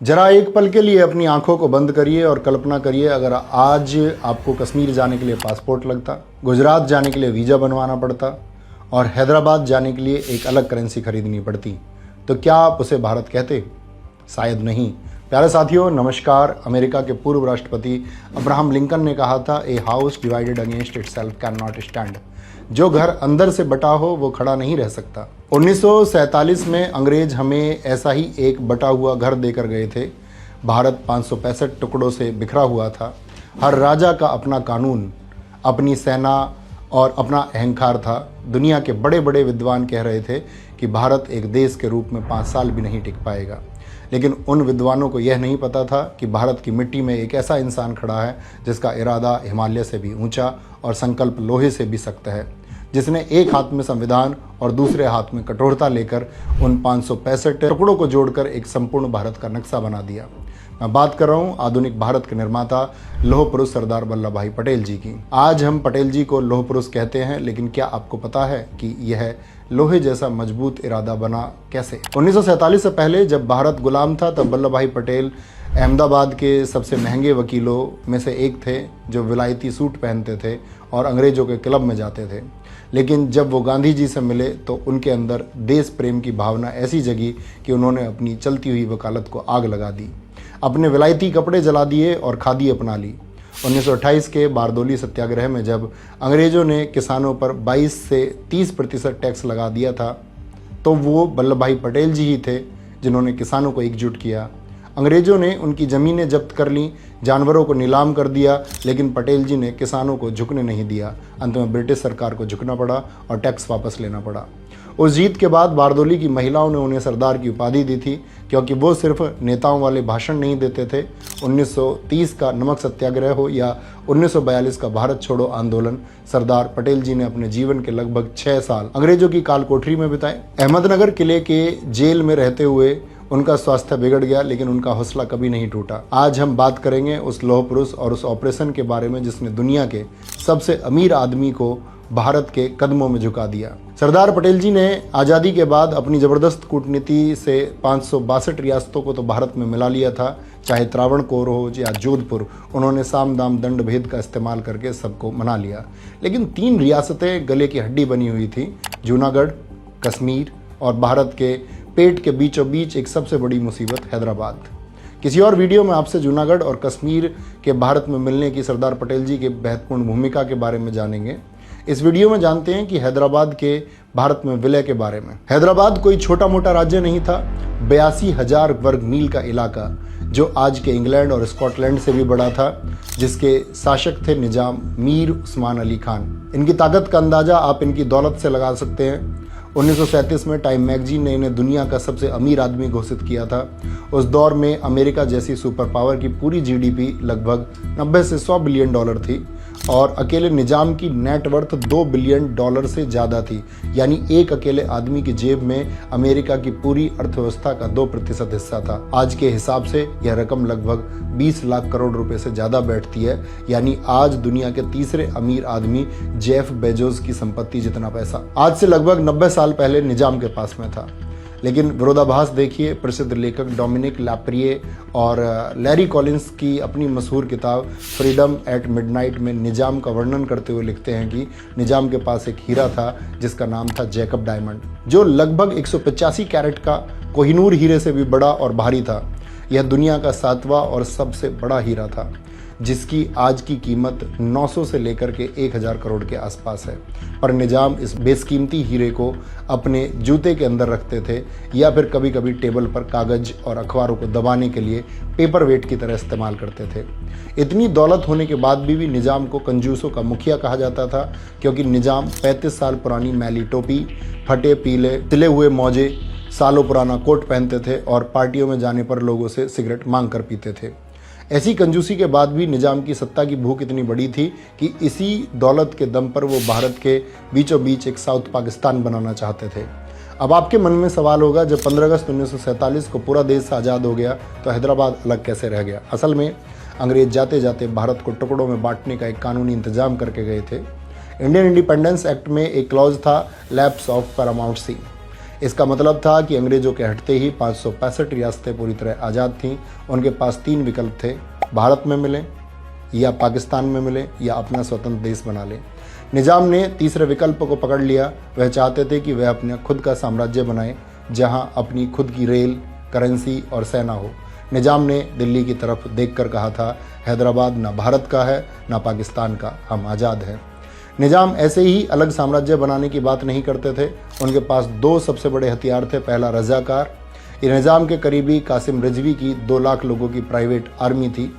जरा एक पल के लिए अपनी आंखों को बंद करिए और कल्पना करिए अगर आज आपको कश्मीर जाने के लिए पासपोर्ट लगता, गुजरात जाने के लिए वीज़ा बनवाना पड़ता और हैदराबाद जाने के लिए एक अलग करेंसी खरीदनी पड़ती, तो क्या आप उसे भारत कहते? शायद नहीं। प्यारे साथियों, नमस्कार। अमेरिका के पूर्व राष्ट्रपति अब्राहम लिंकन ने कहा था, a house divided against itself can not stand. जो घर अंदर से बटा हो वो खड़ा नहीं रह सकता। 1947 में अंग्रेज हमें ऐसा ही एक बटा हुआ घर देकर गए थे। भारत 565 टुकड़ों से बिखरा हुआ था। हर राजा का अपना कानून, अपनी सेना और अपना अहंकार था। दुनिया के बड़े बड़े विद्वान कह रहे थे कि भारत एक देश के रूप में 5 साल भी नहीं टिक पाएगा, लेकिन उन विद्वानों को यह नहीं पता था कि भारत की मिट्टी में एक ऐसा इंसान खड़ा है जिसका इरादा हिमालय से भी ऊंचा और संकल्प लोहे से भी सख्त है, जिसने एक हाथ में संविधान और दूसरे हाथ में कठोरता लेकर उन 565 टुकड़ों को जोड़कर एक संपूर्ण भारत का नक्शा बना दिया। मैं बात कर रहा हूँ आधुनिक भारत के निर्माता लौह पुरुष सरदार वल्लभ भाई पटेल जी की। आज हम पटेल जी को लौह पुरुष कहते हैं, लेकिन क्या आपको पता है कि यह लोहे जैसा मजबूत इरादा बना कैसे? 1947 से पहले जब भारत गुलाम था, तब वल्लभ भाई पटेल अहमदाबाद के सबसे महंगे वकीलों में से एक थे, जो विलायती सूट पहनते थे और अंग्रेजों के क्लब में जाते थे। लेकिन जब वो गांधी जी से मिले तो उनके अंदर देश प्रेम की भावना ऐसी जगी कि उन्होंने अपनी चलती हुई वकालत को आग लगा दी, अपने विलायती कपड़े जला दिए और खादी अपना ली। 1928 के बारदोली सत्याग्रह में जब अंग्रेजों ने किसानों पर 22 से 30% टैक्स लगा दिया था, तो वो वल्लभ भाई पटेल जी ही थे जिन्होंने किसानों को एकजुट किया। अंग्रेजों ने उनकी ज़मीनें जब्त कर लीं, जानवरों को नीलाम कर दिया, लेकिन पटेल जी ने किसानों को झुकने नहीं दिया। अंत में ब्रिटिश सरकार को झुकना पड़ा और टैक्स वापस लेना पड़ा। उस जीत के बाद बारदोली की महिलाओं ने उन्हें सरदार की उपाधि दी थी, क्योंकि वो सिर्फ नेताओं वाले भाषण नहीं देते थे। 1930 का नमक सत्याग्रह हो या 1942 का भारत छोड़ो आंदोलन, सरदार पटेल जी ने अपने जीवन के लगभग 6 साल अंग्रेजों की काल कोठरी में बिताए। अहमदनगर किले के जेल में रहते हुए उनका स्वास्थ्य बिगड़ गया, लेकिन उनका हौसला कभी नहीं टूटा। आज हम बात करेंगे उस लौह पुरुष और उस ऑपरेशन के बारे में जिसने दुनिया के सबसे अमीर आदमी को भारत के कदमों में झुका दिया। सरदार पटेल जी ने आज़ादी के बाद अपनी ज़बरदस्त कूटनीति से 562 रियासतों को तो भारत में मिला लिया था, चाहे त्रावणकोर हो या जोधपुर। उन्होंने साम दाम दंड भेद का इस्तेमाल करके सबको मना लिया। लेकिन 3 रियासतें गले की हड्डी बनी हुई थी, जूनागढ़, कश्मीर और भारत के पेट के बीचों बीच एक सबसे बड़ी मुसीबत हैदराबाद। किसी और वीडियो में आपसे जूनागढ़ और कश्मीर के भारत में मिलने की सरदार पटेल जी के महत्वपूर्ण भूमिका के बारे में जानेंगे। इस वीडियो में जानते हैं कि हैदराबाद के भारत में विलय के बारे में। हैदराबाद कोई छोटा मोटा राज्य नहीं था, 82,000 वर्ग मील का इलाका, जो आज के इंग्लैंड और स्कॉटलैंड से भी बड़ा था, जिसके शासक थे निजाम मीर उस्मान अली खान। इनकी ताकत का अंदाजा आप इनकी दौलत से लगा सकते हैं। 1937 में टाइम मैगजीन ने इन्हें दुनिया का सबसे अमीर आदमी घोषित किया था। उस दौर में अमेरिका जैसी सुपर पावर की पूरी जीडीपी लगभग 90 से 100 बिलियन डॉलर थी और अकेले निजाम की नेटवर्थ 2 बिलियन डॉलर से ज़्यादा थी। यानी एक अकेले आदमी की जेब में अमेरिका की पूरी अर्थव्यवस्था का 2% हिस्सा था। आज के हिसाब से यह रकम लगभग 20 लाख करोड़ रुपए से ज़्यादा बैठती है। यानी आज दुनिया के तीसरे अमीर आदमी जेफ बेजोस की संपत्ति जितना पैसा आज से लगभग 90 साल पहले निजाम के पास में था। लेकिन विरोधाभास देखिए, प्रसिद्ध लेखक डोमिनिक लैप्रिए और लैरी कॉलिंस की अपनी मशहूर किताब फ्रीडम एट मिडनाइट में निजाम का वर्णन करते हुए लिखते हैं कि निजाम के पास एक हीरा था जिसका नाम था जैकब डायमंड, जो लगभग 185 कैरेट का कोहिनूर हीरे से भी बड़ा और भारी था। यह दुनिया का 7वां और सबसे बड़ा हीरा था, जिसकी आज की कीमत 900 से लेकर के 1000 करोड़ के आसपास है। पर निजाम इस बेशकीमती हीरे को अपने जूते के अंदर रखते थे या फिर कभी कभी टेबल पर कागज और अखबारों को दबाने के लिए पेपर वेट की तरह इस्तेमाल करते थे। इतनी दौलत होने के बाद भी निजाम को कंजूसों का मुखिया कहा जाता था, क्योंकि निजाम 35 साल पुरानी मैली टोपी, फटे पीले तिले हुए मौजे, सालों पुराना कोट पहनते थे और पार्टियों में जाने पर लोगों से सिगरेट मांग कर पीते थे। ऐसी कंजूसी के बाद भी निजाम की सत्ता की भूख इतनी बड़ी थी कि इसी दौलत के दम पर वो भारत के बीचों बीच एक साउथ पाकिस्तान बनाना चाहते थे। अब आपके मन में सवाल होगा, जब 15 अगस्त 1947 को पूरा देश आज़ाद हो गया तो हैदराबाद अलग कैसे रह गया? असल में अंग्रेज जाते जाते भारत को टुकड़ों में बांटने का एक कानूनी इंतजाम करके गए थे। इंडियन इंडिपेंडेंस एक्ट में एक क्लॉज था, लैप्स ऑफ पैरामाउंट सी। इसका मतलब था कि अंग्रेजों के हटते ही 565 रियासतें पूरी तरह आज़ाद थीं। उनके पास 3 विकल्प थे, भारत में मिलें या पाकिस्तान में मिलें या अपना स्वतंत्र देश बना लें। निज़ाम ने तीसरे विकल्प को पकड़ लिया। वह चाहते थे कि वह अपना खुद का साम्राज्य बनाए, जहां अपनी खुद की रेल, करेंसी और सेना हो। निज़ाम ने दिल्ली की तरफ देखकर कहा था, हैदराबाद ना भारत का है ना पाकिस्तान का, हम आज़ाद हैं। निज़ाम ऐसे ही अलग साम्राज्य बनाने की बात नहीं करते थे। उनके पास 2 सबसे बड़े हथियार थे। पहला रज़ाकार। ये निज़ाम के करीबी कासिम रिजवी की 2 लाख लोगों की प्राइवेट आर्मी थी।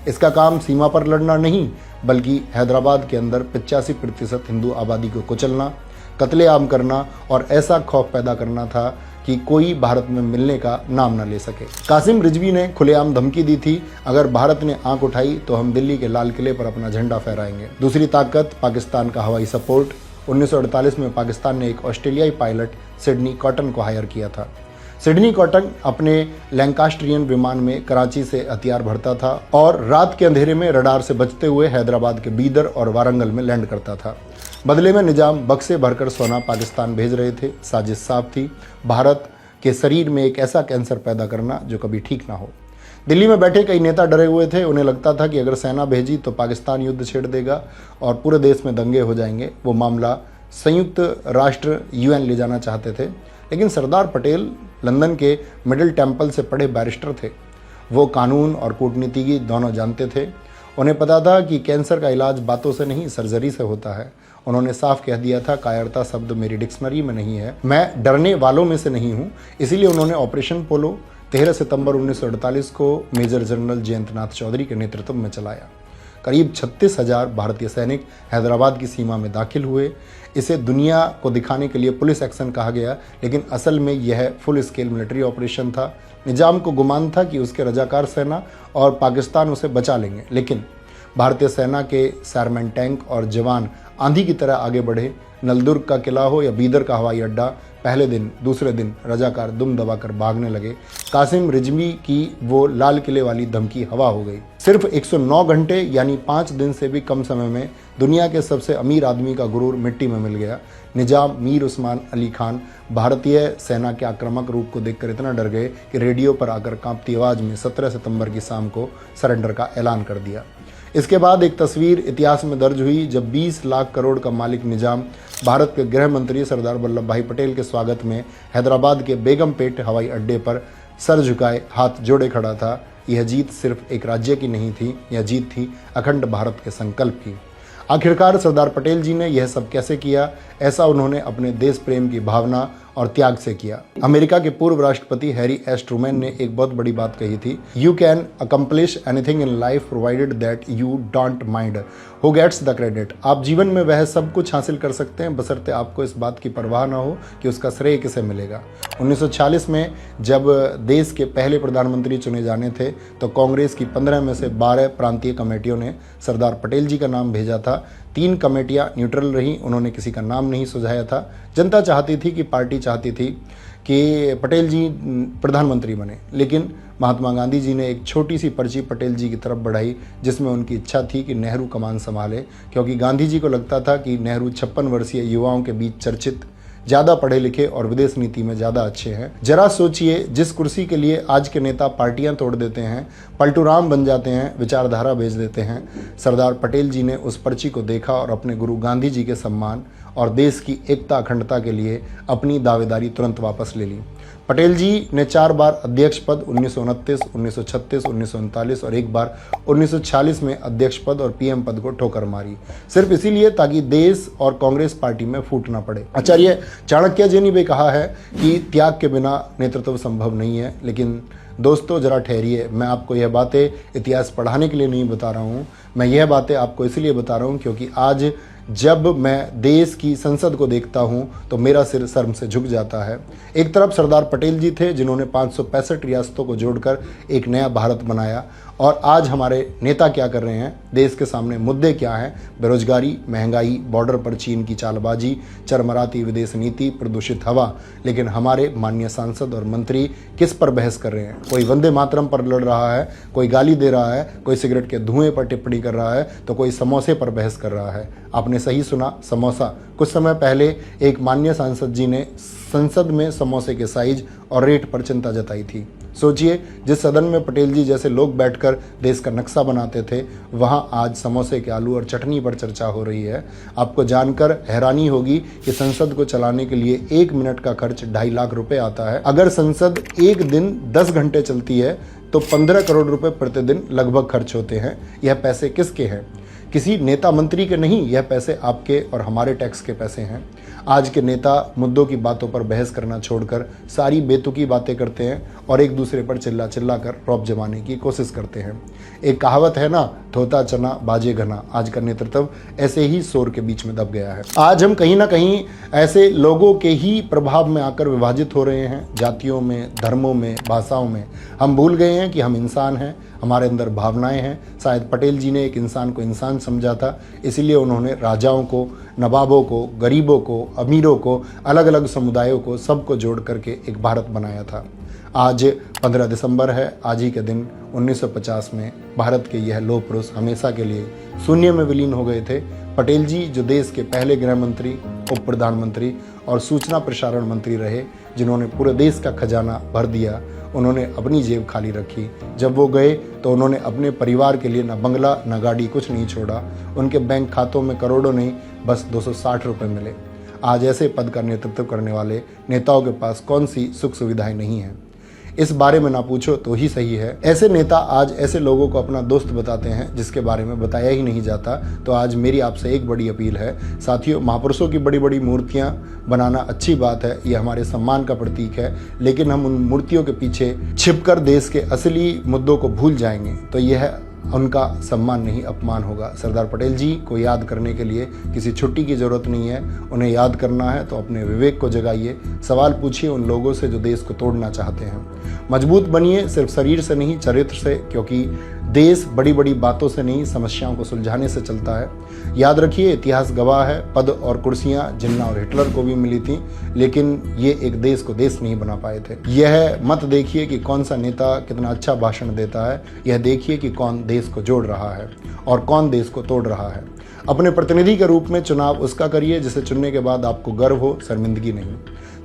इसका काम सीमा पर लड़ना नहीं, बल्कि हैदराबाद के अंदर 85% हिंदू आबादी को कुचलना, कत्लेआम करना और ऐसा खौफ पैदा करना था कि कोई भारत में मिलने का नाम न ले सके। कासिम रिजवी ने खुलेआम धमकी दी थी, अगर भारत ने आंख उठाई तो हम दिल्ली के लाल किले पर अपना झंडा फहराएंगे। दूसरी ताकत पाकिस्तान का हवाई सपोर्ट। 1948 में पाकिस्तान ने एक ऑस्ट्रेलियाई पायलट सिडनी कॉटन को हायर किया था। सिडनी कॉटन अपने लैंकास्ट्रियन विमान में कराची से हथियार भरता था और रात के अंधेरे में रडार से बचते हुए हैदराबाद के बीदर और वारंगल में लैंड करता था। बदले में निज़ाम बक्से भरकर सोना पाकिस्तान भेज रहे थे। साजिश साफ थी, भारत के शरीर में एक ऐसा कैंसर पैदा करना जो कभी ठीक ना हो। दिल्ली में बैठे कई नेता डरे हुए थे। उन्हें लगता था कि अगर सेना भेजी तो पाकिस्तान युद्ध छेड़ देगा और पूरे देश में दंगे हो जाएंगे। वो मामला संयुक्त राष्ट्र UN ले जाना चाहते थे, लेकिन सरदार पटेल लंदन के मिडिल टेम्पल से पढ़े बैरिस्टर थे। वो कानून और कूटनीति दोनों जानते थे। उन्हें पता था कि कैंसर का इलाज बातों से नहीं, सर्जरी से होता है। उन्होंने साफ कह दिया था, कायरता शब्द मेरी डिक्शनरी में नहीं है, मैं डरने वालों में से नहीं हूँ। इसीलिए उन्होंने ऑपरेशन पोलो 13 सितंबर 1948 को मेजर जनरल जयंत नाथ चौधरी के नेतृत्व में चलाया। करीब 36,000 भारतीय सैनिक हैदराबाद की सीमा में दाखिल हुए। इसे दुनिया को दिखाने के लिए पुलिस एक्शन कहा गया, लेकिन असल में यह फुल स्केल मिलिट्री ऑपरेशन था। निज़ाम को गुमान था कि उसके रजाकार सेना और पाकिस्तान उसे बचा लेंगे, लेकिन भारतीय सेना के सारमैन टैंक और जवान आंधी की तरह आगे बढ़े। नलदुर्ग का किला हो या बीदर का हवाई अड्डा, पहले दिन दूसरे दिन रजाकार दुम दबाकर भागने लगे। कासिम रिजवी की वो लाल किले वाली धमकी हवा हो गई। सिर्फ 109 घंटे यानी 5 दिन से भी कम समय में दुनिया के सबसे अमीर आदमी का गुरूर मिट्टी में मिल गया। निजाम मीर उस्मान अली खान भारतीय सेना के आक्रामक रूप को देखकर इतना डर गए कि रेडियो पर आकर कांपती आवाज में 17 सितंबर की शाम को सरेंडर का ऐलान कर दिया। इसके बाद एक तस्वीर इतिहास में दर्ज हुई, जब 20 लाख करोड़ का मालिक निजाम भारत के गृह मंत्री सरदार वल्लभ भाई पटेल के स्वागत में हैदराबाद के बेगमपेट हवाई अड्डे पर सर झुकाए हाथ जोड़े खड़ा था। यह जीत सिर्फ एक राज्य की नहीं थी, यह जीत थी अखंड भारत के संकल्प की। आखिरकार सरदार पटेल जी ने यह सब कैसे किया? ऐसा उन्होंने अपने देश प्रेम की भावना और त्याग से किया। अमेरिका के पूर्व राष्ट्रपति हैरी एस ट्रूमैन ने एक बहुत बड़ी बात कही थी, you can accomplish anything in life provided that you don't mind who gets the credit. आप जीवन में वह सब कुछ हासिल कर सकते हैं बशर्ते आपको इस बात की परवाह ना हो कि उसका श्रेय किसे मिलेगा। 1946 में जब देश के पहले प्रधानमंत्री चुने जाने थे तो कांग्रेस की 15 में से 12 प्रांतीय कमेटियों ने सरदार पटेल जी का नाम भेजा था। 3 कमेटियां न्यूट्रल रहीं, उन्होंने किसी का नाम नहीं सुझाया था। जनता चाहती थी कि पार्टी चाहती थी कि पटेल जी प्रधानमंत्री बने, लेकिन महात्मा गांधी जी ने एक छोटी सी पर्ची पटेल जी की तरफ बढ़ाई जिसमें उनकी इच्छा थी कि नेहरू कमान संभाले, क्योंकि गांधी जी को लगता था कि नेहरू 56 वर्षीय युवाओं के बीच चर्चित, ज़्यादा पढ़े लिखे और विदेश नीति में ज़्यादा अच्छे हैं। जरा सोचिए, जिस कुर्सी के लिए आज के नेता पार्टियां तोड़ देते हैं, पलटूराम बन जाते हैं, विचारधारा बेच देते हैं, सरदार पटेल जी ने उस पर्ची को देखा और अपने गुरु गांधी जी के सम्मान और देश की एकता अखंडता के लिए अपनी दावेदारी तुरंत वापस ले ली। पटेल जी ने 4 बार अध्यक्ष पद 1929, 1936, 1939 और एक बार 1946 में अध्यक्ष पद और PM पद को ठोकर मारी, सिर्फ इसीलिए ताकि देश और कांग्रेस पार्टी में फूट ना पड़े। आचार्य चाणक्य जी ने भी कहा है कि त्याग के बिना नेतृत्व संभव नहीं है। लेकिन दोस्तों जरा ठहरिए, मैं आपको यह बातें इतिहास पढ़ाने के लिए नहीं बता रहा हूँ, मैं यह बातें आपको इसलिए बता रहा हूँ क्योंकि आज जब मैं देश की संसद को देखता हूं तो मेरा सिर शर्म से झुक जाता है। एक तरफ सरदार पटेल जी थे जिन्होंने 565 रियासतों को जोड़कर एक नया भारत बनाया, और आज हमारे नेता क्या कर रहे हैं? देश के सामने मुद्दे क्या हैं? बेरोजगारी, महंगाई, बॉर्डर पर चीन की चालबाजी, चरमराती विदेश नीति, प्रदूषित हवा। लेकिन हमारे माननीय सांसद और मंत्री किस पर बहस कर रहे हैं? कोई वंदे मातरम पर लड़ रहा है, कोई गाली दे रहा है, कोई सिगरेट के धुएं पर टिप्पणी कर रहा है, तो कोई समोसे पर बहस कर रहा है। आपने आपने सही सुना, समोसा। कुछ समय पहले एक माननीय सांसद जी ने संसद में समोसे के साइज और रेट पर चिंता जताई थी। सोचिए, जिस सदन में पटेल जी जैसे लोग बैठकर देश का नक्शा बनाते थे, वहां आज समोसे के आलू और चटनी पर चर्चा हो रही है। आपको जानकर हैरानी होगी कि संसद को चलाने के लिए 1 मिनट का खर्च 2.5 लाख रुपए आता है। अगर संसद एक दिन 10 घंटे चलती है तो 15 करोड़ रुपए प्रतिदिन लगभग खर्च होते हैं। यह पैसे किसके हैं? किसी नेता मंत्री के नहीं, यह पैसे आपके और हमारे टैक्स के पैसे हैं। आज के नेता मुद्दों की बातों पर बहस करना छोड़कर सारी बेतुकी बातें करते हैं और एक दूसरे पर चिल्ला चिल्ला कर रौब जमाने की कोशिश करते हैं। एक कहावत है ना, धोता चना बाजे घना। आज का नेतृत्व ऐसे ही शोर के बीच में दब गया है। आज हम कहीं ना कहीं ऐसे लोगों के ही प्रभाव में आकर विभाजित हो रहे हैं, जातियों में, धर्मों में, भाषाओं में। हम भूल गए हैं कि हम इंसान हैं, हमारे अंदर भावनाएं हैं। शायद पटेल जी ने एक इंसान को इंसान समझा था, इसीलिए उन्होंने राजाओं को, नवाबों को, गरीबों को, अमीरों को, अलग अलग समुदायों को, सबको जोड़ करके एक भारत बनाया था। आज 15 दिसंबर है। आज ही के दिन 1950 में भारत के यह लोह पुरुष हमेशा के लिए शून्य में विलीन हो गए थे। पटेल जी जो देश के पहले गृह मंत्री, उप प्रधानमंत्री और सूचना प्रसारण मंत्री रहे, जिन्होंने पूरे देश का खजाना भर दिया, उन्होंने अपनी जेब खाली रखी। जब वो गए तो उन्होंने अपने परिवार के लिए न बंगला न गाड़ी कुछ नहीं छोड़ा। उनके बैंक खातों में करोड़ों नहीं, बस 260 रुपये मिले। आज ऐसे पद का नेतृत्व करने वाले नेताओं के पास कौन सी सुख सुविधाएं नहीं हैं? इस बारे में ना पूछो तो ही सही है। ऐसे नेता आज ऐसे लोगों को अपना दोस्त बताते हैं जिसके बारे में बताया ही नहीं जाता। तो आज मेरी आपसे एक बड़ी अपील है, साथियों, महापुरुषों की बड़ी बड़ी मूर्तियां बनाना अच्छी बात है, ये हमारे सम्मान का प्रतीक है, लेकिन हम उन मूर्तियों के पीछे छिपकर देश के असली मुद्दों को भूल जाएंगे तो यह उनका सम्मान नहीं, अपमान होगा। सरदार पटेल जी को याद करने के लिए किसी छुट्टी की जरूरत नहीं है। उन्हें याद करना है तो अपने विवेक को जगाइए, सवाल पूछिए उन लोगों से जो देश को तोड़ना चाहते हैं। मजबूत बनिए, सिर्फ शरीर से नहीं, चरित्र से, क्योंकि देश बड़ी बड़ी बातों से नहीं, समस्याओं को सुलझाने से चलता है। याद रखिए, इतिहास गवाह है, पद और कुर्सियां जिन्ना और हिटलर को भी मिली थी, लेकिन ये एक देश को देश नहीं बना पाए थे। यह मत देखिए कि कौन सा नेता कितना अच्छा भाषण देता है, यह देखिए कि कौन देश को जोड़ रहा है और कौन देश को तोड़ रहा है। अपने प्रतिनिधि के रूप में चुनाव उसका करिए जिसे चुनने के बाद आपको गर्व हो, शर्मिंदगी नहीं।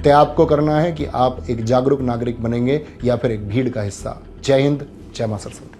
तय आपको करना है कि आप एक जागरूक नागरिक बनेंगे या फिर एक भीड़ का हिस्सा। जय हिंद, जय मां सरस्वती।